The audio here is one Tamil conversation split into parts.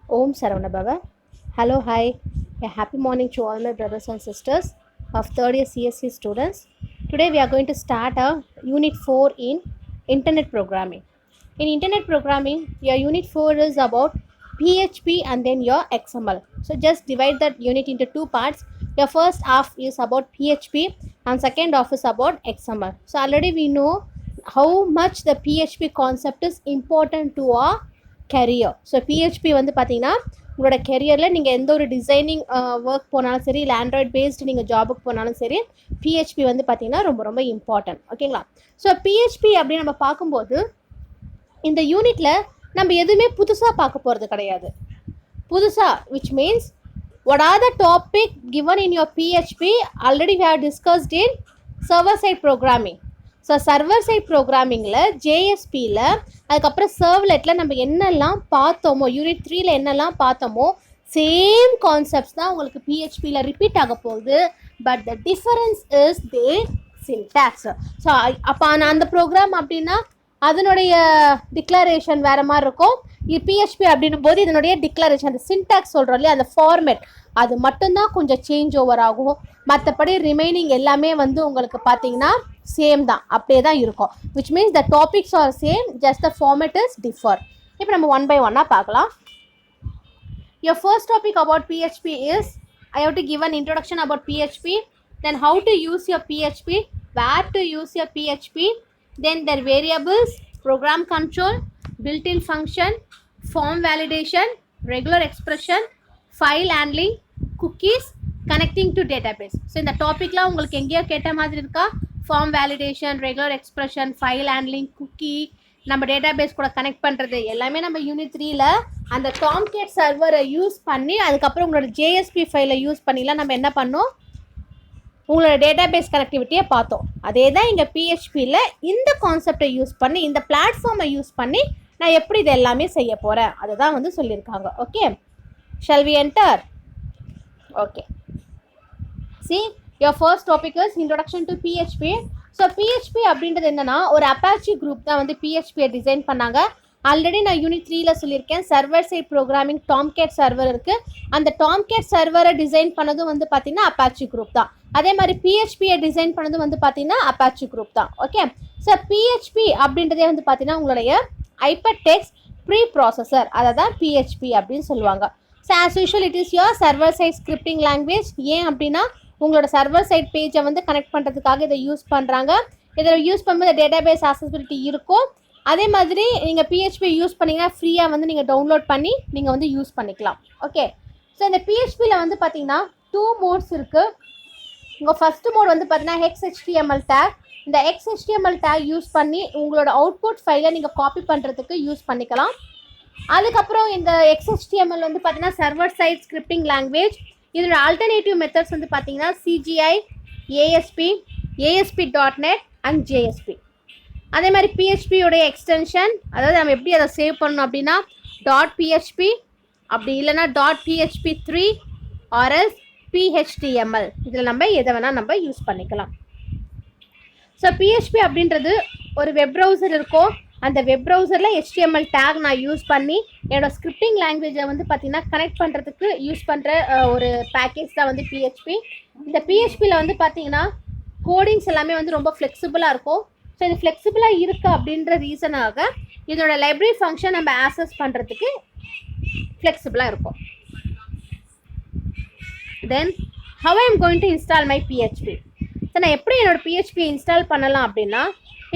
Om Saravana. Hello, hi. A happy morning to all my brothers and sisters of third year CSC students. Today we are going to start our Unit 4 in Internet Programming. In Internet Programming, your Unit 4 is about PHP and then your XML. So just divide that unit into two parts. Your first half is about PHP and second half is about XML. So already we know how much the PHP concept is important to our career. So PHP வந்து பார்த்தீங்கன்னா உங்களோட கெரியரில் நீங்கள் எந்த ஒரு டிசைனிங் ஒர்க் போனாலும் சரி இல்லை ஆண்ட்ராய்ட் பேஸ்டு நீங்கள் ஜாபுக்கு போனாலும் சரி பிஹெச்பி வந்து பார்த்தீங்கன்னா ரொம்ப ரொம்ப இம்பார்ட்டன்ட். ஓகேங்களா? ஸோ பிஹெச்பி அப்படின்னு நம்ம பார்க்கும்போது இந்த யூனிட்டில் நம்ம எதுவுமே புதுசாக பார்க்க போகிறது கிடையாது. புதுசாக which means what are the topic given in your PHP already we have discussed in server side programming. So server side ப்ரோக்ராமிங்கில் ஜேஎஸ்பியில் அதுக்கப்புறம் சர்வ்லெட்டில் நம்ம என்னெல்லாம் பார்த்தோமோ யூனிட் 3ல என்னெல்லாம் பார்த்தோமோ சேம் கான்செப்ட்ஸ் தான் உங்களுக்கு பிஹெச்பியில் ரிப்பீட் ஆக போகுது. But the difference is they syntax. So அப்போ அந்த ப்ரோக்ராம் அப்படின்னா அதனுடைய டிக்ளரேஷன் வேறு மாதிரி இருக்கும். பிஹெச்பி அப்படின்னும் போது இதனுடைய டிக்ளரேஷன் அந்த சின்டாக்ஸ் சொல்கிறோம் இல்லையா, அந்த ஃபார்மேட் அது மட்டும்தான் கொஞ்சம் சேஞ்ச் ஓவர் ஆகும். மற்றபடி ரிமைனிங் எல்லாமே வந்து உங்களுக்கு பார்த்தீங்கன்னா சேம் தான், அப்படியே தான் இருக்கும். Which means the topics R same, just the format is differ. இப்போ நம்ம ஒன் பை ஒன்னாக பார்க்கலாம். Your first topic about PHP is I have to give an introduction about PHP, then how to use your PHP, where to use your PHP, then their variables, program control, built-in function, form validation, regular expression, file handling, cookies, connecting to database. So இந்த டாபிக்லாம் உங்களுக்கு எங்கேயோ கேட்ட மாதிரி இருக்கா? Form validation, regular expression, file handling, cookie, நம்ம டேட்டாபேஸ் கூட கனெக்ட் பண்ணுறது எல்லாமே நம்ம யூனிட் 3ல அந்த டாம்கேட் சர்வரை யூஸ் பண்ணி அதுக்கப்புறம் உங்களோட ஜேஎஸ்பி ஃபைலை யூஸ் பண்ணிலாம் நம்ம என்ன பண்ணோம், உங்களோட டேட்டாபேஸ் கனெக்டிவிட்டியை பார்த்தோம். அதே தான் இங்கே பிஹெச்பியில் இந்த கான்செப்டை யூஸ் பண்ணி இந்த பிளாட்ஃபார்மை யூஸ் பண்ணி நான் எப்படி இது எல்லாமே செய்ய போகிறேன் அதை தான் வந்து சொல்லியிருக்காங்க. Okay, shall we enter? Okay, see your first topic is introduction to PHP. So PHP அப்படின்றது என்னன்னா ஒரு அப்பாச்சி குரூப் தான் வந்து பிஹெச்பியை டிசைன் பண்ணாங்க. ஆல்ரெடி நான் யூனிட் 3ல சொல்லியிருக்கேன், server side programming Tomcat server இருக்குது. அந்த டாம்கேட் சர்வரை டிசைன் பண்ணதும் வந்து பார்த்தீங்கன்னா அப்பாச்சி குரூப் தான். அதே மாதிரி பிஹெச்பியை டிசைன் பண்ணதும் வந்து பார்த்தீங்கன்னா அப்பாச்சி குரூப் தான். ஓகே, ஸோ பிஹெச்பி அப்படின்றதே வந்து பார்த்தீங்கன்னா உங்களுடைய ஹைப்பர்டெக்ஸ்ட் ப்ரீ ப்ராசஸர், அதை தான் பிஹெச்பி அப்படின்னு சொல்லுவாங்க. So as usual it is your server side scripting language. ஏன் அப்படின்னா உங்களோட சர்வர் சைட் பேஜை வந்து கனெக்ட் பண்ணுறதுக்காக இதை யூஸ் பண்ணுறாங்க. இதில் யூஸ் பண்ணும்போது டேட்டாபேஸ் ஆக்சசிபிலிட்டி இருக்கும். அதே மாதிரி நீங்கள் பிஹெச்பி யூஸ் பண்ணிங்கன்னா ஃப்ரீயாக வந்து நீங்கள் டவுன்லோட் பண்ணி நீங்கள் வந்து யூஸ் பண்ணிக்கலாம். ஓகே, ஸோ இந்த பிஹெச்பியில் வந்து பார்த்தீங்கன்னா 2 மோட்ஸ் இருக்குது. உங்கள் ஃபஸ்ட்டு மோட் வந்து பார்த்தீங்கன்னா XHTML டேக். இந்த XHTML டேக் யூஸ் பண்ணி உங்களோட அவுட்புட் ஃபைலை நீங்கள் காப்பி பண்ணுறதுக்கு யூஸ் பண்ணிக்கலாம். அதுக்கப்புறம் இந்த XHTML வந்து பார்த்தீங்கன்னா சர்வர் சைட் ஸ்கிரிப்டிங் லாங்குவேஜ். இதோட ஆல்டர்னேட்டிவ் மெத்தட்ஸ் வந்து பார்த்தீங்கன்னா CGI, ASP, ASP.NET and JSP. அதே மாதிரி பிஹெச்பியோடைய எக்ஸ்டென்ஷன், அதாவது நம்ம எப்படி அதை சேவ் பண்ணணும் அப்படின்னா .php, அப்படி இல்லைன்னா .php3 ஆர்எல்ஸ் PHTML. இதில் நம்ம எதை வேணால் நம்ம யூஸ் பண்ணிக்கலாம். ஸோ பிஹெச்பி அப்படின்றது ஒரு வெப் ப்ரௌசர் இருக்கும். அந்த வெப் ப்ரௌசரில் HTML டேக் நான் யூஸ் பண்ணி என்னோடய ஸ்கிரிப்டிங் லாங்குவேஜை வந்து பார்த்திங்கன்னா கனெக்ட் பண்ணுறதுக்கு யூஸ் பண்ணுற ஒரு பேக்கேஜ் தான் வந்து பிஹெச்பி. இந்த பிஹெச்பியில் வந்து பார்த்திங்கன்னா கோடிங்ஸ் எல்லாமே வந்து ரொம்ப ஃப்ளெக்சிபிளாக இருக்கும். ஸோ இது ஃப்ளெக்சிபிளாக இருக்குது அப்படின்ற ரீசனாக இதோட லைப்ரரி ஃபங்க்ஷன் நம்ம ஆக்சஸ் பண்ணுறதுக்கு ஃப்ளெக்சிபிளாக இருக்கும். Then how I am going to install my PHP. So நான் எப்படி என்னோடய பிஹெச்பியை இன்ஸ்டால் பண்ணலாம் அப்படின்னா,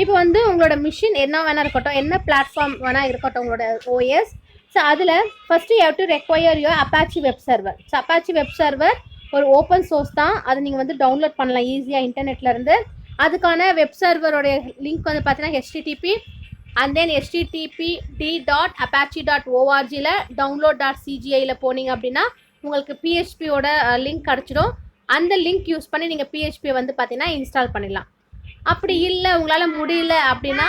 இப்போ வந்து உங்களோட மிஷின் என்ன வேணால் இருக்கட்டும், என்ன பிளாட்ஃபார்ம் வேணால் இருக்கட்டும் உங்களோட ஓஎஸ். ஸோ அதில் first you have to require your Apache web server. So Apache web server ஒரு ஓப்பன் சோர்ஸ் தான், அதை நீங்கள் வந்து டவுன்லோட் பண்ணலாம் ஈஸியாக இன்டர்நெட்லேருந்து. அதுக்கான வெப் சர்வரோடைய லிங்க் வந்து பார்த்தீங்கன்னா HTTP அண்ட் தென் httpd.apache.orgல download.cgiயில் போனீங்க அப்படின்னா உங்களுக்கு பிஹெச்பியோட லிங்க் கிடச்சிடும். அந்த லிங்க் யூஸ் பண்ணி நீங்கள் பிஹெச்பியை வந்து பார்த்தீங்கன்னா இன்ஸ்டால் பண்ணிடலாம். அப்படி இல்லை உங்களால் முடியல அப்படின்னா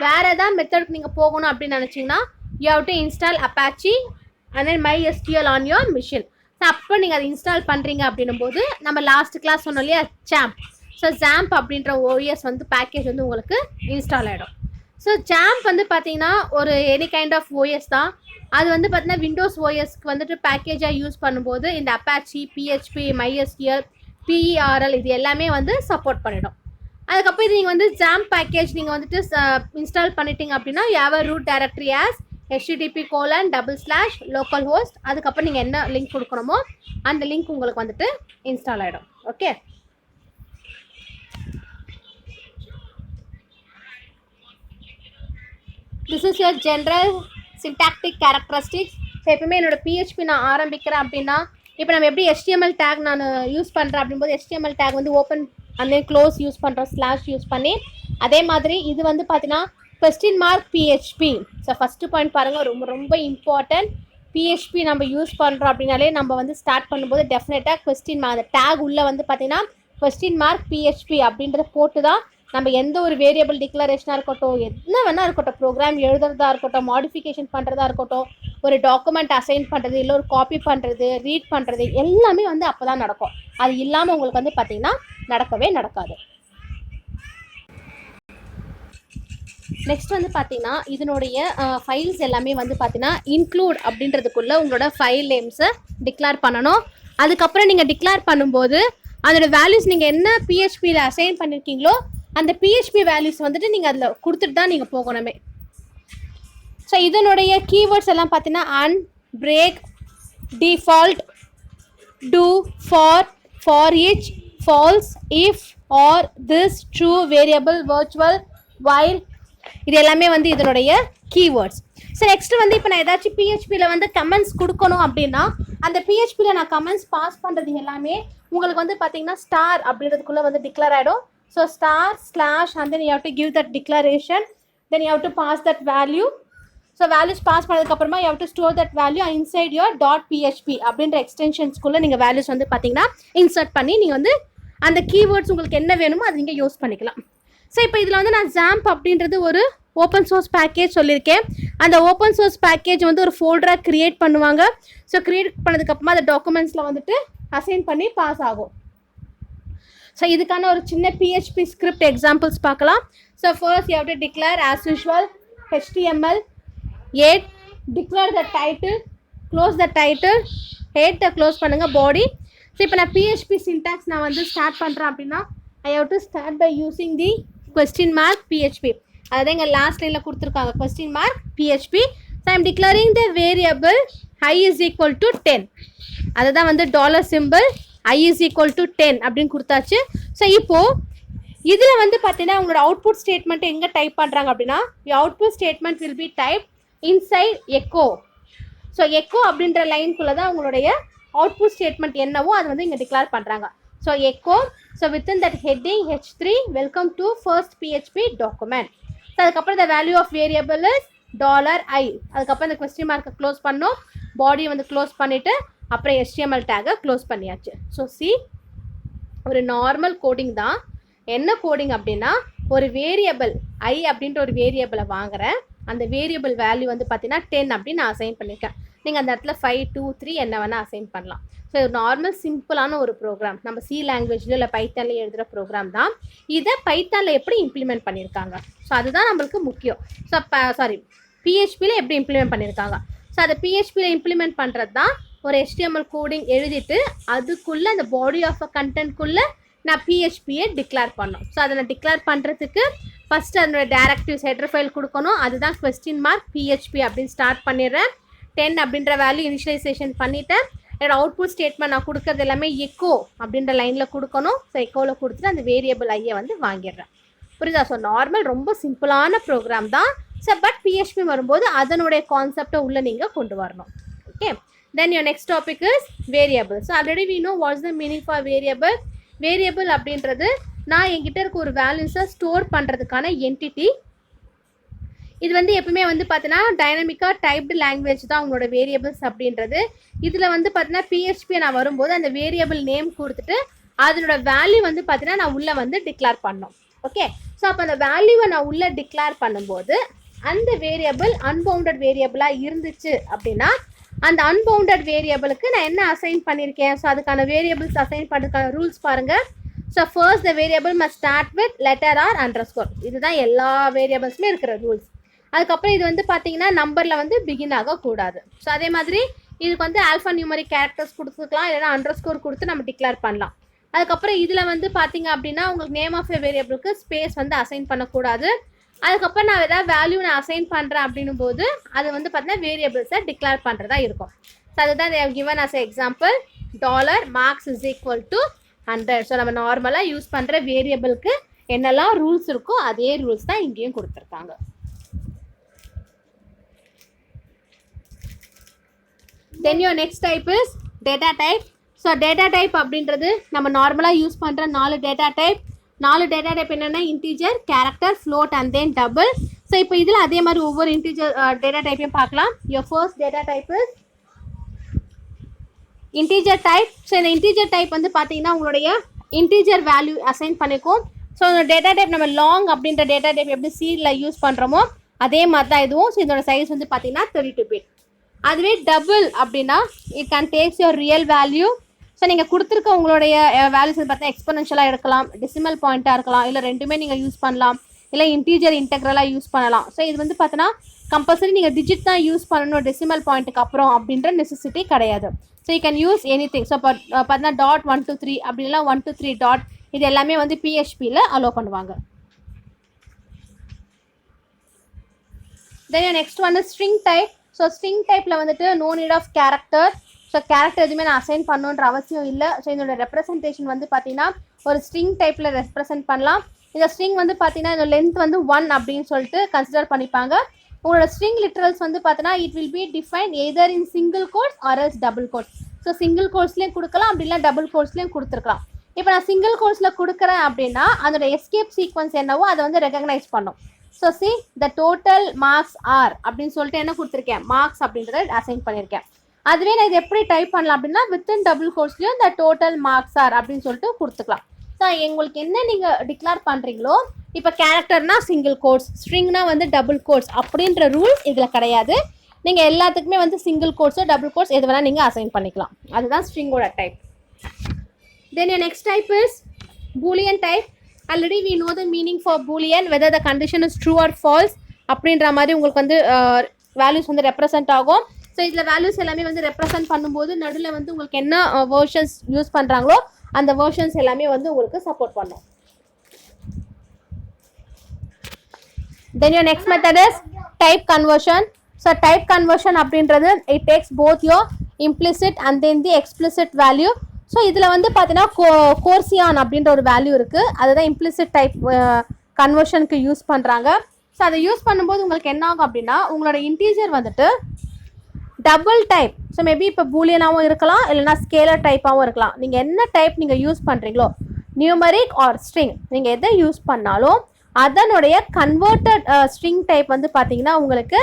வேறு ஏதாவது மெத்தடுக்கு நீங்கள் போகணும் அப்படின்னு நினச்சிங்கன்னா you have to install Apache and then MySQL on your machine. So அப்போ நீங்கள் அதை இன்ஸ்டால் பண்ணுறீங்க அப்படின்னும் போது நம்ம லாஸ்ட் கிளாஸ் சொன்னோம் இல்லையா, XAMPP. ஸோ XAMPP அப்படின்ற ஓஎஸ் வந்து பேக்கேஜ் வந்து உங்களுக்கு இன்ஸ்டால் ஆகிடும். ஸோ ஜாம்ப் வந்து பார்த்தீங்கன்னா ஒரு எனி கைண்ட் ஆஃப் ஓஎஸ் தான். அது வந்து பார்த்தீங்கன்னா விண்டோஸ் ஓஎஸ்க்கு வந்துட்டு பேக்கேஜாக யூஸ் பண்ணும்போது இந்த அப்பாச்சி, பிஹெச்பி, MySQL, PERL இது எல்லாமே வந்து சப்போர்ட் பண்ணிடும். அதுக்கப்புறம் இது நீங்கள் வந்து ஜாம்ப் பேக்கேஜ் நீங்கள் வந்துட்டு இன்ஸ்டால் பண்ணிட்டீங்க அப்படின்னா யாவர் ரூட் டைரக்டரி ஆஸ் http://localhost அதுக்கப்புறம் நீங்கள் என்ன லிங்க் கொடுக்கணுமோ அந்த லிங்க் உங்களுக்கு வந்துட்டு இன்ஸ்டால் ஆகிடும். Okay, this is your general syntactic characteristics. So எப்பவுமே என்னோட PHP நான் ஆரம்பிக்கிறேன் அப்படின்னா இப்போ நம்ம எப்படி HTML டேக் நான் யூஸ் பண்ணுறேன் அப்படின்போது HTML டேக் வந்து ஓப்பன் அந்த க்ளோஸ் யூஸ் பண்ணுறோம், ஸ்லாஷ் யூஸ் பண்ணி. அதே மாதிரி இது வந்து பார்த்தீங்கன்னா $PHP. ஸோ ஃபஸ்ட்டு பாயிண்ட் பாருங்கள், ரொம்ப ரொம்ப இம்பார்ட்டன்ட். PHP நம்ம யூஸ் பண்ணுறோம் அப்படின்னாலே நம்ம வந்து ஸ்டார்ட் பண்ணும்போது டெஃபினட்டாக கொஸ்டின் மார்க் அந்த டேக் உள்ளே வந்து பார்த்தீங்கன்னா $PHP அப்படின்றத போட்டு தான் நம்ம எந்த ஒரு வேரியபிள் டிக்ளரேஷனாக இருக்கட்டும், என்ன வேணா இருக்கட்டும், ப்ரோக்ராம் எழுதுறதா இருக்கட்டும், மாடிஃபிகேஷன் பண்ணுறதா இருக்கட்டும், ஒரு டாக்குமெண்ட் அசைன் பண்ணுறது, இல்லை ஒரு காப்பி பண்ணுறது, ரீட் பண்ணுறது எல்லாமே வந்து அப்போ தான் நடக்கும். அது இல்லாமல் உங்களுக்கு வந்து பார்த்தீங்கன்னா நடக்கவே நடக்காது. நெக்ஸ்ட் வந்து பார்த்தீங்கன்னா இதனுடைய ஃபைல்ஸ் எல்லாமே வந்து பார்த்தீங்கன்னா இன்க்ளூட் அப்படின்றதுக்குள்ளே உங்களோட ஃபைல் நேம்ஸை டிக்ளேர் பண்ணணும். அதுக்கப்புறம் நீங்கள் டிக்ளேர் பண்ணும்போது அதோட வேல்யூஸ் நீங்கள் என்ன PHPயில் அசைன் பண்ணியிருக்கீங்களோ அந்த PHP வேல்யூஸ் வந்துட்டு நீங்கள் அதில் கொடுத்துட்டு தான் நீங்கள் போகணுமே. ஸோ இதனுடைய கீவேர்ட்ஸ் எல்லாம் பார்த்தீங்கன்னா and, break, default, do, for each, false, if, or, this, true, variable, virtual, while இது எல்லாமே வந்து இதனுடைய கீவேர்ட்ஸ். ஸோ நெக்ஸ்ட் வந்து இப்போ நான் ஏதாச்சும் PHPயில் வந்து கமெண்ட்ஸ் கொடுக்கணும் அப்படின்னா அந்த PHPயில் நான் கமெண்ட்ஸ் பாஸ் பண்ணுறது எல்லாமே உங்களுக்கு வந்து பார்த்தீங்கன்னா ஸ்டார் அப்படின்றதுக்குள்ளே வந்து டிக்ளேர் ஆகிடும். So star slash and then you have to give that declaration, then you have to pass that value. So values pass பண்ணதுக்கப்புறமா you have to store that value inside your .php அப்படின்ற எக்ஸ்டென்ஷன்ஸ்குள்ளே நீங்கள் வேல்யூஸ் வந்து பார்த்தீங்கன்னா இன்சர்ட் பண்ணி நீங்கள் வந்து அந்த கீவேர்ட்ஸ் உங்களுக்கு என்ன வேணுமோ அதை நீங்கள் யூஸ் பண்ணிக்கலாம். ஸோ இப்போ இதில் வந்து நான் ஜாம்ப் அப்படின்றது ஒரு ஓப்பன் சோர்ஸ் பேக்கேஜ் சொல்லியிருக்கேன். அந்த ஓப்பன் சோர்ஸ் பேக்கேஜ் வந்து ஒரு ஃபோல்டராக க்ரியேட் பண்ணுவாங்க. ஸோ க்ரியேட் பண்ணதுக்கப்புறமா அந்த டாக்குமெண்ட்ஸில் வந்துட்டு அசைன் பண்ணி பாஸ் ஆகும். ஸோ இதுக்கான ஒரு சின்ன PHP ஸ்கிரிப்ட் எக்ஸாம்பிள்ஸ் பார்க்கலாம். So first you have to declare as usual HTML 8, declare the title, close the title, ஹெட்டை க்ளோஸ் பண்ணுங்கள், பாடி. ஸோ இப்போ நான் PHP சின்டாக்ஸ் நான் வந்து ஸ்டார்ட் பண்ணுறேன் அப்படின்னா I have to start by using the $PHP. அதாவது எங்கள் லாஸ்ட் லைனில் கொடுத்துருக்காங்க $PHP. So I'm declaring the variable i is equal to 10. அதுதான் வந்து $symbol i is equal to 10 அப்படின்னு கொடுத்தாச்சு. ஸோ இப்போது இதில் வந்து பார்த்தீங்கன்னா உங்களோட அவுட்புட் ஸ்டேட்மெண்ட் எங்கே டைப் பண்ணுறாங்க அப்படின்னா output statement will be type inside echo. So echo அப்படின்ற லைனுக்குள்ளே தான் உங்களுடைய அவுட்புட் ஸ்டேட்மெண்ட் என்னவோ அது வந்து இங்கே டிக்ளேர் பண்ணுறாங்க. So echo, so within that heading H3 welcome to first PHP document. So அதுக்கப்புறம் the value of variable is $i. அதுக்கப்புறம் இந்த கொஸ்டின் மார்க்கை க்ளோஸ் பண்ணோம், பாடியை வந்து க்ளோஸ் பண்ணிவிட்டு அப்புறம் HTML டேகை க்ளோஸ் பண்ணியாச்சு. ஸோ ஒரு நார்மல் கோடிங் தான். என்ன கோடிங் அப்படின்னா ஒரு வேரியபிள் i அப்படின்ற ஒரு வேரியபிளை வாங்குகிறேன். அந்த வேரியபிள் வேல்யூ வந்து பார்த்தீங்கன்னா 10 அப்படின்னு நான் அசைன் பண்ணியிருக்கேன். நீங்கள் அந்த இடத்துல 5, 2, 3 என்ன வேணால் அசைன் பண்ணலாம். ஸோ நார்மல் சிம்பிளான ஒரு ப்ரோக்ராம், நம்ம C லாங்குவேஜில் இல்லை பைத்தானில் எழுதுகிற ப்ரோக்ராம் தான். இதை பைத்தானில் எப்படி இம்ப்ளிமெண்ட் பண்ணியிருக்காங்க, ஸோ அதுதான் நம்மளுக்கு முக்கியம். ஸோ PHPயில் எப்படி இம்ப்ளிமெண்ட் பண்ணியிருக்காங்க. ஸோ அதை PHPயில் இம்ப்ளிமெண்ட் பண்ணுறது தான் ஒரு HTML கோடிங் எழுதிட்டு அதுக்குள்ளே அந்த பாடி ஆஃப் அ கண்டென்ட்குள்ளே நான் PHPயை டிக்ளேர் பண்ணோம். ஸோ அதை நான் டிக்ளேர் பண்ணுறதுக்கு ஃபஸ்ட்டு அதனோட டேரக்டிவ்ஸ் ஹெடர் ஃபைல் கொடுக்கணும். அதுதான் $PHP அப்படின்னு ஸ்டார்ட் பண்ணிடுறேன். 10 அப்படின்ற வேல்யூ இனிஷியலைசேஷன் பண்ணிவிட்டேன். என்னோட அவுட்புட் ஸ்டேட்மெண்ட் நான் கொடுக்கறது எல்லாமே எக்கோ அப்படின்ற லைனில் கொடுக்கணும். ஸோ எக்கோவில் கொடுத்துட்டு அந்த வேரியபிள் ஐயை வந்து வாங்கிடுறேன். புரியுதா? ஸோ நார்மல் ரொம்ப சிம்பிளான ப்ரோக்ராம் தான். ஸோ பட் PHP வரும்போது அதனுடைய கான்செப்டை உள்ளே நீங்கள் கொண்டு வரணும். Okay, then your next topic is variable. So already we know what's the meaning for variable. Variable அப்படின்றது நான் என்கிட்ட இருக்க ஒரு வேல்யூஸை ஸ்டோர் பண்ணுறதுக்கான என்டிட்டி. இது வந்து எப்பவுமே வந்து பார்த்தீங்கன்னா டைனமிக்காக டைப்டு லாங்குவேஜ் தான் உங்களோட வேரியபிள்ஸ் அப்படின்றது. இதில் வந்து பார்த்தீங்கன்னா PHP நான் வரும்போது அந்த வேரியபிள் நேம் கொடுத்துட்டு அதனோட வேல்யூ வந்து பார்த்தீங்கன்னா நான் உள்ளே வந்து டிக்ளேர் பண்ணோம். ஓகே, ஸோ அப்போ அந்த வேல்யூவை நான் உள்ளே டிக்ளேர் பண்ணும்போது அந்த வேரியபிள் அன்பவுண்டட் வேரியபிளாக இருந்துச்சு அப்படின்னா அந்த அன்பவுண்டட் வேரியபிளுக்கு நான் என்ன அசைன் பண்ணியிருக்கேன். ஸோ அதுக்கான வேரியபிள்ஸ் அசைன் பண்ணுறதுக்கான ரூல்ஸ் பாருங்கள். So first the variable must start with letter or underscore. இதுதான் எல்லா வேரியபிள்ஸுமே இருக்கிற ரூல்ஸ். அதுக்கப்புறம் இது வந்து பார்த்தீங்கன்னா நம்பரில் வந்து பிகின் ஆகக்கூடாது. ஸோ அதே மாதிரி இதுக்கு வந்து ஆல்ஃபா நியூமரிக் கேரக்டர்ஸ் கொடுத்துக்கலாம், இல்லைனா அண்டர்ஸ்கோர் கொடுத்து நம்ம டிக்ளேர் பண்ணலாம். அதுக்கப்புறம் இதில் வந்து பார்த்தீங்க அப்படின்னா உங்களுக்கு நேம் ஆஃப் எ வேரியபிளுக்கு ஸ்பேஸ் வந்து அசைன் பண்ணக்கூடாது. அதுக்கப்புறம் நான் ஏதாவது வேல்யூ நான் அசைன் பண்ணுறேன் அப்படின்னும் போது அது வந்து பார்த்தீங்கன்னா வேரியபிள்ஸை டிக்ளேர் பண்ணுறதா இருக்கும். ஸோ அதுதான் they have given as an example $marks is equal to 100. So நம்ம நார்மலாக யூஸ் பண்ணுற வேரியபிளுக்கு என்னெல்லாம் ரூல்ஸ் இருக்கோ அதே ரூல்ஸ் தான் இங்கேயும் கொடுத்துருக்காங்க. Then your next type is data type. So data type அப்படின்றது நம்ம நார்மலாக யூஸ் பண்ணுற 4 டேட்டா டைப். 4 டேட்டா டைப் என்னென்னா integer, character, float and then double. So இப்போ இதில் அதே மாதிரி ஒவ்வொரு இன்டீஜர் டேட்டா டைப்பையும் பார்க்கலாம். Your first data type is integer type. So இந்த இன்டீஜர் டைப் வந்து பார்த்தீங்கன்னா உங்களுடைய இன்டீஜர் வேல்யூ அசைன் பண்ணிக்கும். ஸோ இந்த டேட்டா டைப் நம்ம லாங் அப்படின்ற டேட்டா டைப் எப்படி சீரில் யூஸ் பண்ணுறோமோ அதே மாதிரி தான் இதுவும். ஸோ இதோட சைஸ் வந்து பார்த்தீங்கன்னா 32 bit. அதுவே டபுள் அப்படின்னா it can takes your real value. So நீங்கள் கொடுத்துருக்க உங்களுடைய வேல்யூஸ் வந்து பார்த்தீங்கன்னா எக்ஸ்பொனென்ஷியலாக இருக்கலாம், டெசிமல் பாயிண்ட்டாக இருக்கலாம், இல்லை ரெண்டுமே நீங்கள் யூஸ் பண்ணலாம், இல்லை இன்டீஜர் இன்டெக்ரலாக யூஸ் பண்ணலாம். ஸோ இது வந்து பார்த்தீங்கன்னா கம்பல்சரி நீங்கள் டிஜிட் தான் யூஸ் பண்ணணும் டெசிமல் பாயிண்ட்டுக்கு அப்புறம் அப்படின்ற நெசசிட்டி கிடையாது. So you can use any thing. So இப்போ பார்த்தீங்கன்னா .123 அப்படின்லாம் 123 டாட் இது எல்லாமே வந்து பிஹெச்பியில் அலோவ் பண்ணுவாங்க. தென் நெக்ஸ்ட் வந்து ஸ்ட்ரிங் டைப். ஸோ ஸ்ட்ரிங் டைப்பில் வந்துட்டு no need of character. So character எதுவுமே நான் அசைன் பண்ணணுன்ற அவசியம் இல்லை. ஸோ இதோட ரெப்ரசன்டேஷன் வந்து பார்த்தீங்கன்னா ஒரு ஸ்ட்ரிங் டைப்பில் ரெப்ரசென்ட் பண்ணலாம். இந்த ஸ்ட்ரிங் வந்து பார்த்தீங்கன்னா இதோட லென்த் வந்து 1 அப்படின்னு சொல்லிட்டு கன்சிடர் பண்ணிப்பாங்க. உங்களோட ஸ்ட்ரிங் லிட்ரல்ஸ் வந்து பார்த்தீங்கன்னா it will be define either in single quotes or else double quotes. So single கோட்ஸ்லேயும் கொடுக்கலாம், அப்படி இல்லை டபுள் கோட்ஸ்லேயும் கொடுத்துருக்கலாம். இப்போ நான் சிங்கிள் கோட்ஸில் கொடுக்குறேன் அப்படின்னா அதோட எஸ்கேப் சீக்வன்ஸ் என்னவோ அதை வந்து ரெகக்னைஸ் பண்ணும். So see the total marks are அப்படின்னு சொல்லிட்டு என்ன கொடுத்துருக்கேன், மார்க்ஸ் அப்படின்றத அசைன் பண்ணியிருக்கேன். அதுவே நான் இது எப்படி டைப் பண்ணலாம் அப்படின்னா வித்தின் டபுள் கோட்ஸ்லையும் இந்த டோட்டல் மார்க்ஸ் ஆர் அப்படின்னு சொல்லிட்டு கொடுத்துக்கலாம். ஸோ உங்களுக்கு என்ன நீங்கள் டிக்ளேர் பண்ணுறீங்களோ, இப்போ கேரக்டர்னா சிங்கிள் கோட்ஸ், ஸ்ட்ரிங்னா வந்து டபுள் கோட்ஸ் அப்படின்ற ரூல்ஸ் இதில் கிடையாது. நீங்கள் எல்லாத்துக்குமே வந்து சிங்கிள் கோட்ஸோ டபுள் கோட்ஸ் எது வேணால் நீங்கள் அசைன் பண்ணிக்கலாம். அதுதான் ஸ்ட்ரிங்கோட type. Then your next type is Boolean type. Already we know the meaning for Boolean, whether the condition is true or false அப்படின்ற மாதிரி உங்களுக்கு வந்து வேல்யூஸ் வந்து ரெப்ரசென்ட் ஆகும். ஸோ இதில் வேல்யூஸ் எல்லாமே வந்து ரெப்ரசென்ட் பண்ணும்போது நடுவில் வந்து உங்களுக்கு என்ன வேர்ஷன்ஸ் யூஸ் பண்ணுறாங்களோ அந்த வேர்ஷன்ஸ் எல்லாமே வந்து உங்களுக்கு சப்போர்ட் பண்ணும். Then your next method is type conversion. So type conversion அப்படின்றது it takes both your implicit and then the explicit value. So இதில் வந்து பார்த்தீங்கன்னா கோர்சியான் அப்படின்ற ஒரு வேல்யூ இருக்குது, அதுதான் இம்ப்ளிசிட் டைப் கன்வர்ஷனுக்கு யூஸ் பண்ணுறாங்க. ஸோ அதை யூஸ் பண்ணும்போது உங்களுக்கு என்ன ஆகும் அப்படின்னா உங்களோட இன்டீஜர் வந்துட்டு டபுள் டைப். ஸோ மேபி இப்போ பூலியனாகவும் இருக்கலாம், இல்லைனா ஸ்கேலர் டைப்பாகவும் இருக்கலாம். நீங்கள் என்ன டைப் நீங்கள் யூஸ் பண்ணுறீங்களோ, நியூமரிக் ஆர் ஸ்ட்ரிங், நீங்கள் எதை யூஸ் பண்ணாலும் அதனுடைய கன்வெர்ட்டட் ஸ்ட்ரிங் டைப் வந்து பார்த்தீங்கன்னா உங்களுக்கு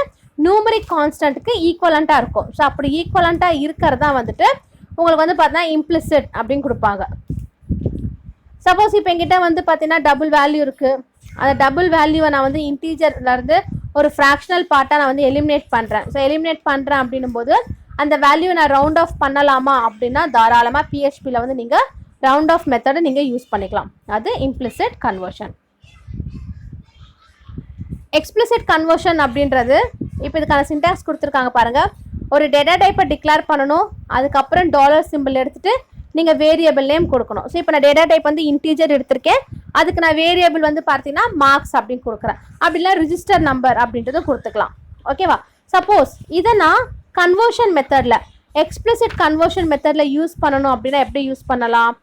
நியூமரிக் கான்ஸ்டன்ட்டுக்கு ஈக்குவலண்ட்டாக இருக்கும். ஸோ அப்படி ஈக்குவலண்ட்டாக இருக்கிறதா வந்துட்டு உங்களுக்கு வந்து பார்த்தீங்கன்னா இம்ப்ளிசிட் அப்படின்னு கொடுப்பாங்க. சப்போஸ் இப்போ என்கிட்ட வந்து பார்த்தீங்கன்னா டபுள் வேல்யூ இருக்குது, அந்த டபுள் வேல்யூவை நான் வந்து இன்டீஜர்லேருந்து ஒரு ஃப்ராக்ஷனல் பார்ட்டாக நான் வந்து எலிமினேட் பண்ணுறேன். ஸோ எலிமினேட் பண்ணுறேன் அப்படின்னும் போது அந்த வேல்யூவை நான் ரவுண்ட் ஆஃப் பண்ணலாமா அப்படின்னா தாராளமாக பிஹெச்பியில் வந்து நீங்கள் ரவுண்ட் ஆஃப் மெத்தடை நீங்கள் யூஸ் பண்ணிக்கலாம். அது இம்ப்ளிசிட் கன்வர்ஷன். எக்ஸ்பிளிசிட் கன்வர்ஷன் அப்படின்றது இப்போ இதுக்கான சின்டாக்ஸ் கொடுத்துருக்காங்க பாருங்கள். ஒரு டேட்டா டைப்பை டிக்ளேர் பண்ணணும், அதுக்கப்புறம் டாலர் சிம்பிள் எடுத்துகிட்டு நீங்கள் வேரியபிள் நேம் கொடுக்கணும். ஸோ இப்போ நான் டேட்டா டைப் வந்து இன்டீஜர் எடுத்திருக்கேன், அதுக்கு நான் வேரியபிள் வந்து பார்த்தீங்கன்னா மார்க்ஸ் அப்படின்னு கொடுக்குறேன், அப்படிலாம் ரிஜிஸ்டர் நம்பர் அப்படின்றத கொடுத்துக்கலாம். ஓகேவா? சப்போஸ் இதை நான் கன்வர்ஷன் மெத்தடில் எக்ஸ்பிளிசிட் கன்வர்ஷன் மெத்தடில் யூஸ் பண்ணணும் அப்படின்னா எப்படி யூஸ் பண்ணலாம்?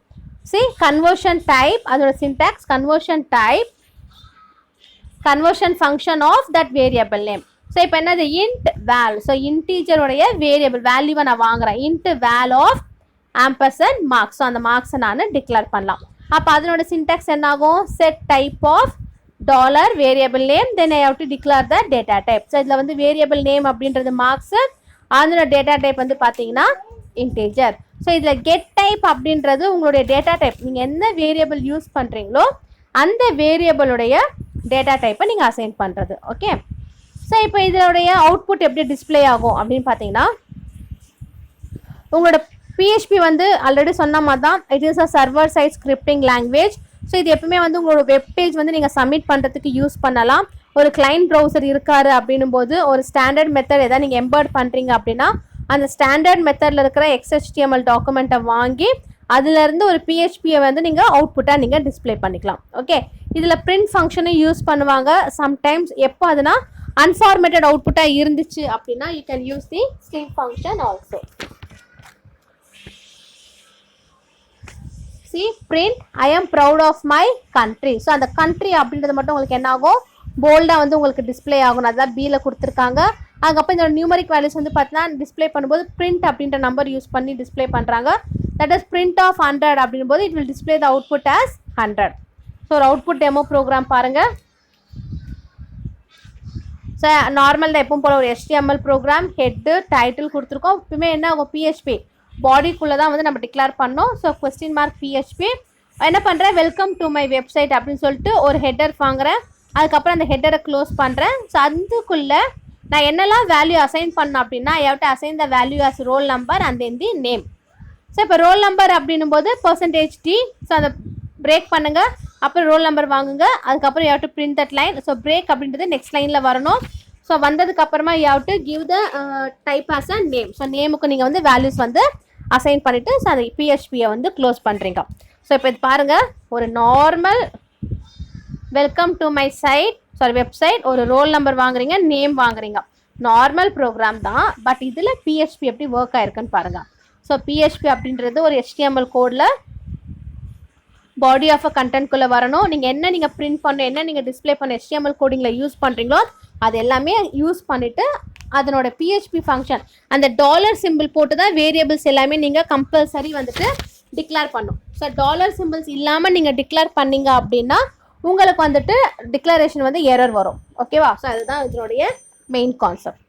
சி கன்வர்ஷன் டைப், அதோட syntax conversion type conversion function of that variable name. So இப்போ என்னது இன்ட் வேல். ஸோ இன்டீஜருடைய வேரியபிள் வேல்யூவை நான் வாங்குறேன், int val of ampersand marks. So அந்த மார்க்ஸை நான் டிக்ளேர் பண்ணலாம். அப்போ அதனோட சின்டாக்ஸ் என்னாகும், set type of dollar variable name, then I have to declare the data type. So இதில் வந்து வேரியபிள் நேம் அப்படின்றது மார்க்ஸு, அதனோட டேட்டா டைப் வந்து பார்த்தீங்கன்னா இன்டீஜர். ஸோ இதில் கெட் டைப் அப்படின்றது உங்களுடைய டேட்டா டைப், நீங்கள் என்ன வேரியபிள் யூஸ் பண்ணுறீங்களோ அந்த வேரியபிளுடைய டேட்டா டைப்பை நீங்கள் அசைன் பண்ணுறது. ஓகே. ஸோ இப்போ இதோடைய அவுட்புட் எப்படி டிஸ்பிளே ஆகும் அப்படின்னு பார்த்தீங்கன்னா உங்களோட PHP வந்து ஆல்ரெடி சொன்ன மாதிரி தான், it is a server side scripting language. So இது எப்பவுமே வந்து உங்களோட வெப் பேஜ் வந்து நீங்கள் சப்மிட் பண்ணுறதுக்கு யூஸ் பண்ணலாம். ஒரு கிளைண்ட் ப்ரௌசர் இருக்காரு அப்படின்னும் போது ஒரு ஸ்டாண்டர்ட் மெத்தட் எதாவது நீங்கள் எம்பர்ட் பண்ணுறீங்க அப்படின்னா அந்த ஸ்டாண்டர்ட் மெத்தடில் இருக்கிற XHTML டாக்குமெண்ட்டை வாங்கி அதுலேருந்து ஒரு PHPயை வந்து நீங்கள் அவுட்புட்டாக நீங்கள் டிஸ்பிளே பண்ணிக்கலாம். ஓகே, இதில் பிரிண்ட் ஃபங்க்ஷனை யூஸ் பண்ணுவாங்க சம்டைம்ஸ். எப்போ அதுனா அன்ஃபார்மேட்டட் அவுட்புட்டாக இருந்துச்சு அப்படின்னா you can use the string function also. See, print I am proud of my country. So அந்த கண்ட்ரி அப்படின்றது மட்டும் உங்களுக்கு என்ன ஆகும், போல்டாக வந்து உங்களுக்கு டிஸ்பிளே ஆகும். அதுதான் பியில் கொடுத்துருக்காங்க. அதுக்கப்புறம் இந்த நியூமரிக் வேல்யூஸ் வந்து பார்த்தீங்கன்னா டிஸ்பிளே பண்ணும்போது பிரிண்ட் அப்படின்ற நம்பர் யூஸ் பண்ணி டிஸ்பிளே பண்ணுறாங்க. தட் இஸ் பிரிண்ட் ஆஃப் 100 அப்படின் போது it will display the output as 100. So ஒரு அவுட்புட் டெமோ ப்ரோக்ராம் பாருங்கள். ஸோ நார்மல் தான் எப்பவும் போல ஒரு HTML ப்ரோக்ராம் ஹெட்டு டைட்டில் கொடுத்துருக்கோம். இப்போமே என்ன ஆகும், PHP பாடிக்குள்ளே தான் வந்து நம்ம டிக்ளேர் பண்ணோம். ஸோ கொஸ்டின் மார்க் PHP என்ன பண்ணுறேன், வெல்கம் டு மை வெப்சைட் அப்படின்னு சொல்லிட்டு ஒரு ஹெட்டர் வாங்குறேன். அதுக்கப்புறம் அந்த ஹெட்டரை க்ளோஸ் பண்ணுறேன். ஸோ அதுக்குள்ளே நான் என்னெல்லாம் வேல்யூ அசைன் பண்ணேன் அப்படின்னா I have to assign the value as roll number and then the name. So இப்போ ரோல் நம்பர் அப்படின்னும் போது %T. ஸோ அதை பிரேக் பண்ணுங்கள், அப்புறம் ரோல் நம்பர் வாங்குங்க. அதுக்கப்புறம் you have to print that line. So break அப்படின்றது நெக்ஸ்ட் லைனில் வரணும். ஸோ வந்ததுக்கப்புறமா you have to give the type as a name. So நேமுக்கு நீங்கள் வந்து வேல்யூஸ் வந்து அசைன் பண்ணிவிட்டு ஸோ அந்த PHPயை வந்து க்ளோஸ் பண்ணுறீங்க. ஸோ இப்போ இது பாருங்கள், ஒரு normal welcome to my site website, ஒரு ரோல் நம்பர் வாங்குறீங்க, நேம் வாங்குறீங்க, நார்மல் ப்ரோக்ராம் தான். பட் இதில் PHP எப்படி ஒர்க் ஆயிருக்குன்னு பாருங்கள். ஸோ PHP அப்படின்றது ஒரு HTML கோடில் பாடி ஆஃப் அ கண்டென்ட்குள்ளே வரணும். நீங்கள் பிரிண்ட் பண்ண என்ன நீங்கள் டிஸ்பிளே பண்ண HTML கோடிங்கில் யூஸ் பண்ணுறீங்களோ அது எல்லாமே யூஸ் பண்ணிவிட்டு அதனோட PHP ஃபங்க்ஷன் அந்த டாலர் சிம்பிள் போட்டு தான் வேரியபிள்ஸ் எல்லாமே நீங்கள் கம்பல்சரி வந்துட்டு டிக்ளேர் பண்ணும். ஸோ டாலர் சிம்பிள்ஸ் இல்லாமல் நீங்கள் டிக்ளேர் பண்ணீங்க அப்படின்னா உங்களுக்கு வந்துட்டு டிக்ளரேஷன் வந்து எரர் வரும். ஓகேவா? ஸோ அதுதான் இதனுடைய main concept.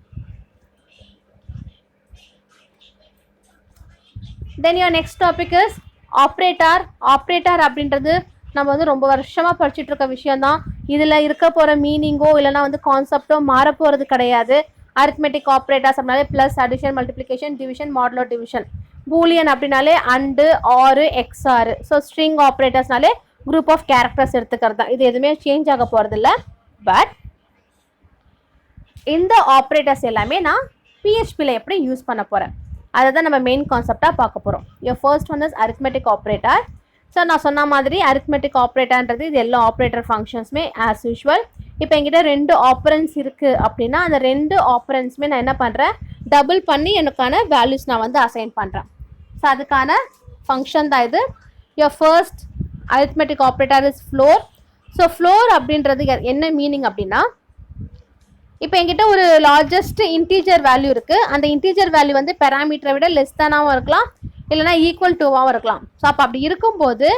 Then your next topic is operator. Operator அப்படின்றது நம்ம வந்து ரொம்ப வருஷமாக படிச்சுட்டு இருக்க விஷயம்தான். இதில் இருக்க போகிற மீனிங்கோ இல்லைனா வந்து கான்செப்டோ மாறப்போகிறது கிடையாது. அரித்மெட்டிக் ஆப்ரேட்டர்ஸ் அப்படின்னாலே plus, addition, multiplication, division, modulo division. Boolean அப்படின்னாலே and, or, XOR. So string ஆப்ரேட்டர்ஸ்னாலே குரூப் ஆஃப் கேரக்டர்ஸ் எடுத்துக்கிறது தான். இது எதுவுமே சேஞ்ச் ஆக போகிறதில்ல. பட் இந்த ஆப்ரேட்டர்ஸ் எல்லாமே நான் PHPயில் எப்படி யூஸ் பண்ண போகிறேன் அதை தான் நம்ம மெயின் கான்செப்டாக பார்க்க போகிறோம். First one is arithmetic operator. So நான் சொன்ன மாதிரி அரித்மெட்டிக் ஆப்ரேட்டர்ன்றது இது எல்லா ஆப்ரேட்டர் ஃபங்க்ஷன்ஸுமே ஆஸ் யூஷுவல். இப்போ என்கிட்ட 2 ஆப்பரன்ஸ் இருக்குது அப்படின்னா அந்த 2 ஆப்பரன்ஸுமே நான் என்ன பண்ணுறேன், டபுள் பண்ணி எனக்கான வேல்யூஸ் நான் வந்து அசைன் பண்ணுறேன். ஸோ அதுக்கான ஃபங்க்ஷன் தான் இது. First arithmetic operator is floor. So floor அப்படின்றது என்ன மீனிங் அப்படின்னா, இப்போ என்கிட்ட ஒரு லார்ஜஸ்ட் இன்டீஜர் வேல்யூ இருக்குது. அந்த இன்டீஜர் வேல்யூ வந்து பெராமீட்டரை விட லெஸ் தானாகவும் இருக்கலாம், இல்லைனா ஈக்குவல் டுவாகவும் இருக்கலாம். ஸோ அப்போ அப்படி இருக்கும்போது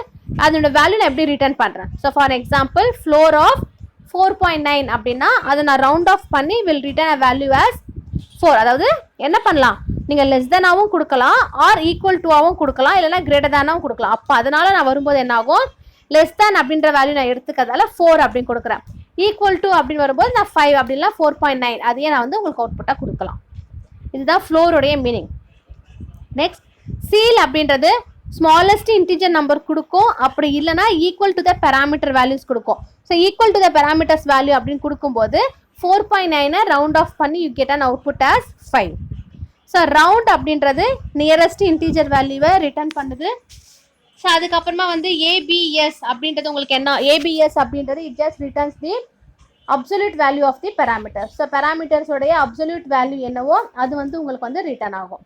அதோட வேல்யூ நான் எப்படி ரிட்டர்ன் பண்ணுறேன். So for example floor of 4.9 அப்படின்னா அதை நான் ரவுண்ட் ஆஃப் பண்ணி will return a value as 4. அதாவது என்ன பண்ணலாம், நீங்கள் லெஸ் தேனாகவும் கொடுக்கலாம், ஆர் ஈக்குவல் டுவாகவும் கொடுக்கலாம், இல்லைனா கிரேட்டர் தேனாகவும் கொடுக்கலாம். அப்போ அதனால் நான் வரும்போது என்ன ஆகும், லெஸ் தேன் அப்படின்ற வேல்யூ நான் எடுத்துக்கிறதால 4 அப்படின்னு கொடுக்குறேன். ஈக்குவல் டு அப்படின்னு வரும்போது நான் 5 அப்படின்னா 4.9 அதையே நான் வந்து உங்களுக்கு அவுட்புட்டாக கொடுக்கலாம். இதுதான் ஃப்ளோருடைய மீனிங். நெக்ஸ்ட் சீல் அப்படின்றது ஸ்மாலஸ்ட் இன்டிஜர் நம்பர் கொடுக்கும், அப்படி இல்லைனா equal to the parameter values கொடுக்கும். So equal to the parameters value அப்படின்னு கொடுக்கும்போது 4.9 ரவுண்ட் ஆஃப் பண்ணி you get an output as 5. So round அப்படின்றது நியரஸ்ட் இன்டிஜர் வேல்யூவை ரிட்டர்ன் பண்ணுது. ஸோ அதுக்கப்புறமா வந்து ABS அப்படின்றது உங்களுக்கு என்ன, ABS அப்படின்றது it just returns the absolute value of the parameter. So பேராமீட்டர்ஸோடைய அப்சல்யூட் வேல்யூ என்னவோ அது வந்து உங்களுக்கு வந்து ரிட்டர்ன் ஆகும்.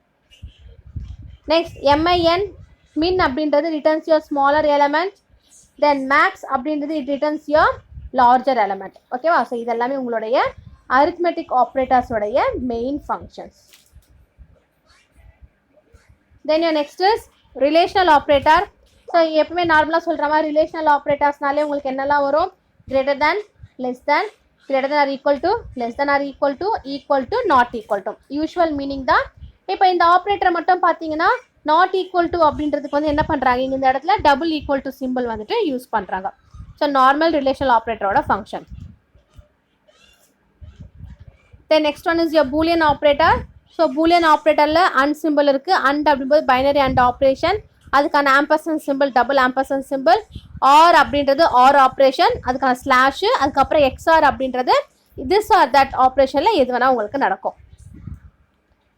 நெக்ஸ்ட் min அப்படின்றது returns your smaller element. Then max அப்படின்றது it returns your larger element. ஓகேவா? ஸோ இதெல்லாமே உங்களுடைய அரித்மெட்டிக் ஆப்ரேட்டர்ஸோடைய main functions. Then your next is relational operator. So எப்பவுமே நார்மலாக சொல்கிற மாதிரி ரிலேஷனல் ஆப்ரேட்டர்ஸ்னாலே உங்களுக்கு என்னெல்லாம் வரும், greater than, less than, greater than or equal to, less than or equal to, not equal to. Usual meaning தான். இப்போ இந்த ஆப்ரேட்டரை மட்டும் பார்த்தீங்கன்னா நாட் ஈக்குவல் டு அப்படின்றதுக்கு வந்து என்ன பண்ணுறாங்க, இங்கே இந்த இடத்துல டபுள் ஈக்குவல் டு சிம்பிள் வந்துட்டு யூஸ் பண்ணுறாங்க. ஸோ நார்மல் ரிலேஷனல் ஆப்ரேட்டரோட function. Then next one is your boolean operator. So boolean ஆப்ரேட்டரில் அண்ட் சிம்பிள் இருக்குது. அண்ட் அப்படிங்கும்போது பைனரி அண்ட் ஆப்ரேஷன், அதுக்கான ampersand symbol double ampersand symbol. Or அப்படின்றது ஆர் ஆப்ரேஷன், அதுக்கான ஸ்லாஷு. அதுக்கப்புறம் எக்ஸ்ஆர் அப்படின்றது திஸ் ஆர் தட் ஆப்ரேஷனில் எது வேணால் உங்களுக்கு நடக்கும்.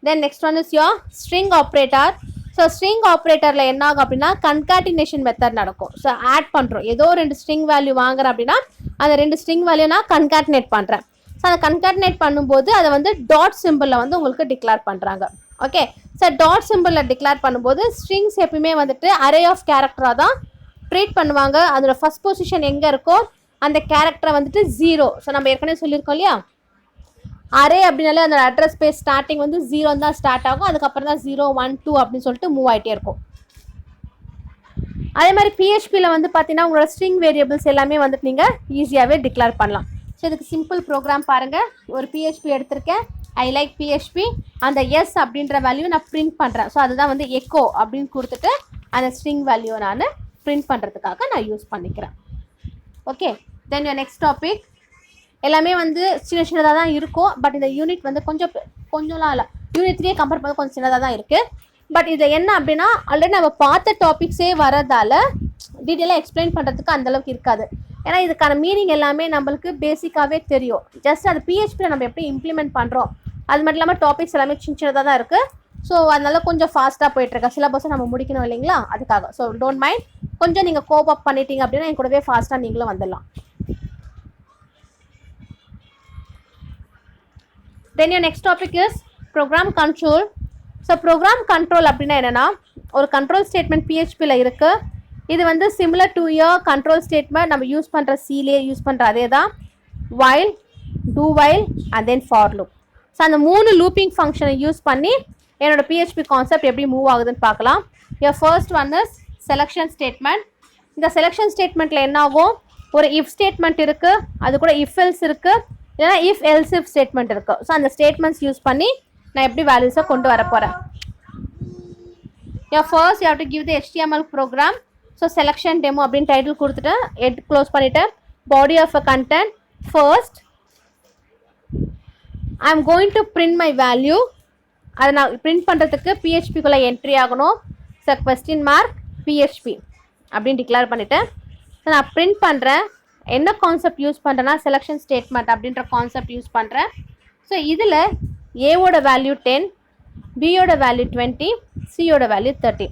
Then next one is your string operator. So string ஆப்ரேட்டரில் என்ன ஆகும் அப்படின்னா கன்காட்டினேஷன் மெத்தட் நடக்கும். ஸோ ஆட் பண்ணுறோம், ஏதோ 2 ஸ்ட்ரிங் வேல்யூ வாங்குறேன் அப்படின்னா அந்த 2 ஸ்ட்ரிங் வேல்யூ நான் கன்காட்டினேட் பண்ணுறேன். ஸோ அதை கன்காட்டினேட் பண்ணும்போது அதை வந்து டாட் சிம்பிளில் வந்து உங்களுக்கு டிக்ளேர் பண்ணுறாங்க. ஓகே, ஸோ டாட் சிம்பிளில் டிக்ளேர் பண்ணும்போது ஸ்ட்ரிங்ஸ் எப்பயுமே வந்துட்டு அரே ஆஃப் கேரக்டராக தான் ட்ரீட் பண்ணுவாங்க. அதோட ஃபர்ஸ்ட் பொசிஷன் எங்கே இருக்கோ அந்த கேரக்டரை வந்துட்டு 0. ஸோ நம்ம ஏற்கனவே சொல்லியிருக்கோம் இல்லையா, அரே அப்படின்னாலே அந்த அட்ரஸ் ஸ்பேஸ் ஸ்டார்டிங் வந்து 0 தான் ஸ்டார்ட் ஆகும். அதுக்கப்புறம் தான் 0 1 2 அப்படின்னு சொல்லிட்டு மூவ் ஆகிட்டே இருக்கும். அதே மாதிரி பிஹெச்பியில் வந்து பார்த்தீங்கன்னா உங்களோட ஸ்ட்ரிங் வேரியபிள்ஸ் எல்லாமே வந்துட்டு நீங்கள் ஈஸியாகவே டிக்ளேர் பண்ணலாம். ஸோ இதுக்கு சிம்பிள் ப்ரோக்ராம் பாருங்கள். ஒரு பிஹெச்பி எடுத்திருக்கேன், ஐ லைக் பிஹெச்பி. அந்த எஸ் அப்படின்ற வேல்யூ நான் பிரிண்ட் பண்ணுறேன். ஸோ அதுதான் வந்து எக்கோ அப்படின்னு கொடுத்துட்டு அந்த ஸ்ட்ரிங் வேல்யூ நான் பிரிண்ட் பண்ணுறதுக்காக நான் யூஸ் பண்ணிக்கிறேன். Okay, then your next topic எல்லாமே வந்து சின்னதாக தான் இருக்கும். பட் இந்த யூனிட் வந்து கொஞ்சம்லாம் இல்லை, யூனிட் 3 கம்பேர் பண்ண கொஞ்சம் சின்னதாக தான் இருக்குது. பட் இதில் என்ன அப்படின்னா ஆல்ரெடி நம்ம பார்த்த டாபிக்ஸே வரதால் டீட்டெயிலாக எக்ஸ்பிளைன் பண்ணுறதுக்கு அந்தளவுக்கு இருக்காது. ஏன்னா இதுக்கான மீனிங் எல்லாமே நம்மளுக்கு பேசிக்காகவே தெரியும். ஜஸ்ட் அது பிஹெச்பியில் நம்ம எப்படி இம்ப்ளிமெண்ட் பண்ணுறோம் அது மட்டும் இல்லாமல் டாபிக்ஸ் எல்லாமே சின்னதாக தான் இருக்குது. ஸோ அதனால கொஞ்சம் ஃபாஸ்ட்டாக போயிட்டுருக்கேன். சிலபஸை நம்ம முடிக்கணும் இல்லைங்களா, அதுக்காக. ஸோ டோன்ட் மைண்ட், கொஞ்சம் நீங்கள் கோப் அப் பண்ணிட்டீங்க அப்படின்னா என் கூடவே ஃபாஸ்ட்டாக நீங்களும் வந்துடலாம். Then your next topic is program control. So program control அப்படின்னா என்னென்னா ஒரு கண்ட்ரோல் ஸ்டேட்மெண்ட் பிஹெச்பியில் இருக்குது. இது வந்து similar to year control statement நம்ம யூஸ் பண்ணுற சீலே யூஸ் பண்ணுற அதே தான். while, do while and then for loop. So அந்த 3 லூப்பிங் ஃபங்க்ஷனை யூஸ் பண்ணி என்னோட பிஹெச்பி கான்செப்ட் எப்படி மூவ் ஆகுதுன்னு பார்க்கலாம். your first one is selection statement. இந்த செலெக்ஷன் ஸ்டேட்மெண்ட்டில் என்ன ஆகும், ஒரு இஃப் ஸ்டேட்மெண்ட் இருக்குது, அது கூட இஃப் எல்ஸ் இருக்குது, இல்லைனா இஃப் எல்ஸ் இஃப் ஸ்டேட்மெண்ட் இருக்குது. ஸோ அந்த ஸ்டேட்மெண்ட்ஸ் யூஸ் பண்ணி நான் எப்படி வேல்யூஸை கொண்டு வர போகிறேன். First you have to give the HTML program. So selection demo அப்படின்னு டைட்டில் கொடுத்துட்டு ஹெட் க்ளோஸ் பண்ணிவிட்டு body of a content. First I am going to print my value. அதை நான் பிரிண்ட் பண்ணுறதுக்கு பிஹெச்பிக்குள்ளே என்ட்ரி ஆகணும். ஸோ கொஸ்டின் மார்க் பிஹெச்பி அப்படின்னு டிக்ளேர் பண்ணிவிட்டு ஸோ நான் பிரிண்ட் பண்ணுறேன். என்ன கான்செப்ட் யூஸ் பண்ணுறேன்னா செலெக்ஷன் ஸ்டேட்மெண்ட் அப்படின்ற கான்செப்ட் யூஸ் பண்ணுறேன். ஸோ இதில் ஏவோட வேல்யூ 10, பியோட வேல்யூ 20, சியோட வேல்யூ 30.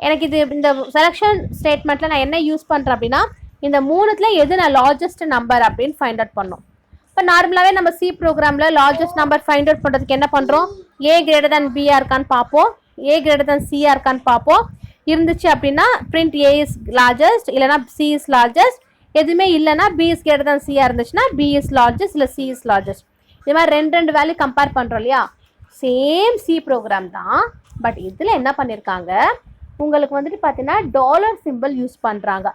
எனக்கு இது இந்த செலெக்ஷன் ஸ்டேட்மெண்ட்டில் நான் என்ன யூஸ் பண்ணுறேன் அப்படின்னா இந்த 3த்துல எது நான் லார்ஜஸ்ட் நம்பர் அப்படின்னு ஃபைண்ட் அவுட் பண்ணோம். இப்போ நார்மலாகவே நம்ம சி ப்ரோக்ராமில் லார்ஜஸ்ட் நம்பர் ஃபைண்ட் அவுட் பண்ணுறதுக்கு என்ன பண்ணுறோம், ஏ கிரேட்டர் தேன் பிஆர் இருக்கான்னு பார்ப்போம், ஏ கிரேட்டர் தேன் சிஆர் இருக்கான்னு பார்ப்போம். இருந்துச்சு அப்படின்னா பிரிண்ட் ஏ இஸ் லார்ஜஸ்ட், இல்லைனா சி இஸ் லார்ஜஸ்ட். எதுவுமே இல்லைனா B is greater than C or இருந்துச்சுன்னா பி இஸ் லார்ஜஸ்ட் இல்லை சி இஸ் லார்ஜஸ்ட். இது மாதிரி 2 வேல்யூ கம்பேர் பண்ணுறோம் இல்லையா, சேம் சி ப்ரோக்ராம் தான். பட் இதில் என்ன பண்ணியிருக்காங்க, உங்களுக்கு வந்துட்டு பார்த்தீங்கன்னா டாலர் சிம்பிள் யூஸ் பண்ணுறாங்க.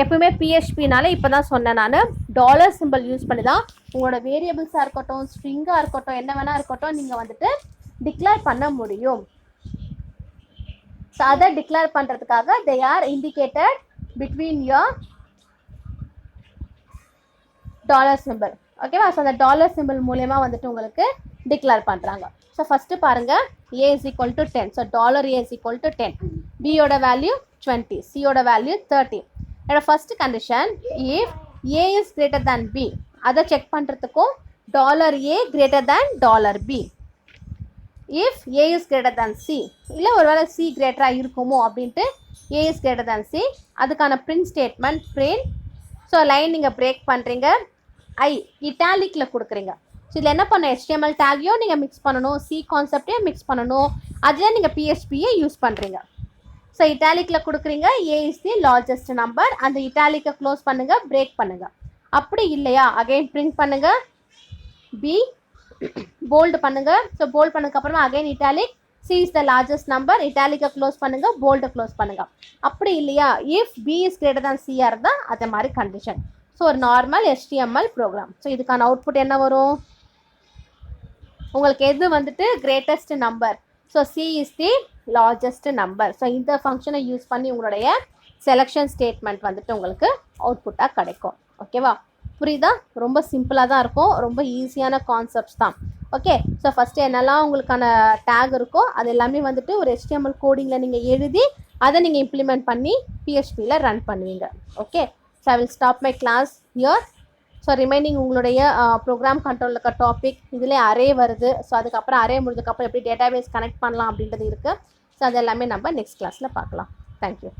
எப்பவுமே பிஹெச்பினால இப்போ தான் சொன்னேன் நான், டாலர் சிம்பிள் யூஸ் பண்ணி தான் உங்களோட வேரியபிள்ஸாக இருக்கட்டும், ஸ்ட்ரிங்காக இருக்கட்டும், என்ன வேணா இருக்கட்டும், நீங்கள் வந்துட்டு டிக்ளேர் பண்ண முடியும். ஸோ அதை டிக்ளேர் பண்ணுறதுக்காக they are indicated between your dollar symbol. ஓகேவா? ஸோ அந்த டாலர் சிம்பிள் மூலயமா வந்துட்டு உங்களுக்கு டிக்ளேர் பண்ணுறாங்க. ஸோ ஃபஸ்ட்டு பாருங்கள், A is equal to 10. So dollar A is equal to 10. பியோட வேல்யூ 20, சியோட வேல்யூ 30. என்னோட first condition if A is greater than B, அதை செக் பண்ணுறதுக்கும் dollar A greater than dollar B. If A is greater than C, இல்லை ஒரு வேளை சி கிரேட்டராக இருக்குமோ அப்படின்ட்டு ஏ இஸ் கிரேட்டர் தேன் சி, அதுக்கான print statement print. So line நீங்கள் பிரேக் பண்ணுறீங்க, ஐ இட்டாலிக்கில் கொடுக்குறீங்க. ஸோ இதில் என்ன பண்ண, HTML டேக்கையும் நீங்கள் மிக்ஸ் பண்ணணும், சி கான்செப்டையும் மிக்ஸ் பண்ணணும், அதில் நீங்கள் பிஹெச்பியை யூஸ் பண்ணுறீங்க. ஸோ இட்டாலிக்கில் கொடுக்குறீங்க, A is the largest number. அந்த இட்டாலிக்கை க்ளோஸ் பண்ணுங்கள், பிரேக் பண்ணுங்கள். அப்படி இல்லையா அகைன் பிரிண்ட் பண்ணுங்கள், பி போல்டு பண்ணுங்கள். ஸோ போல்ட் பண்ணதுக்கப்புறமா again italic, C is the largest number, இட்டாலிக்கை க்ளோஸ் பண்ணுங்கள், போல்டை க்ளோஸ் பண்ணுங்கள். அப்படி இல்லையா if B is greater than C or இருந்தால் அதே மாதிரி கண்டிஷன். ஸோ ஒரு நார்மல் HTML ப்ரோக்ராம். ஸோ இதுக்கான அவுட்புட் என்ன வரும், உங்களுக்கு எது வந்துட்டு greatest number, so C is the largest number. So இந்த ஃபங்க்ஷனை யூஸ் பண்ணி உங்களுடைய செலெக்ஷன் ஸ்டேட்மெண்ட் வந்துட்டு உங்களுக்கு அவுட்புட்டாக கிடைக்கும். ஓகேவா? புரியுதா? ரொம்ப சிம்பிளாக தான் இருக்கும், ரொம்ப ஈஸியான கான்செப்ட்ஸ் தான். ஓகே, ஸோ ஃபஸ்ட்டு என்னெல்லாம் உங்களுக்கான டேக் இருக்கோ அது எல்லாமே வந்துட்டு ஒரு HTML கோடிங்கில் நீங்கள் எழுதி அதை நீங்கள் இம்ப்ளிமெண்ட் பண்ணி PHPயில் ரன் பண்ணுவீங்க. Okay, so I will stop my class here. So remaining உங்களுடைய ப்ரோக்ராம் கண்ட்ரோலில் இருக்க டாபிக் இதில் அரே வருது. ஸோ அதுக்கப்புறம் அரே முடிஞ்சதுக்கப்புறம் எப்படி டேட்டாபேஸ் கனெக்ட் பண்ணலாம் அப்படின்றது இருக்குது. ஸோ அது எல்லாமே நம்ம நெக்ஸ்ட் கிளாஸில் பார்க்கலாம். தேங்க்யூ.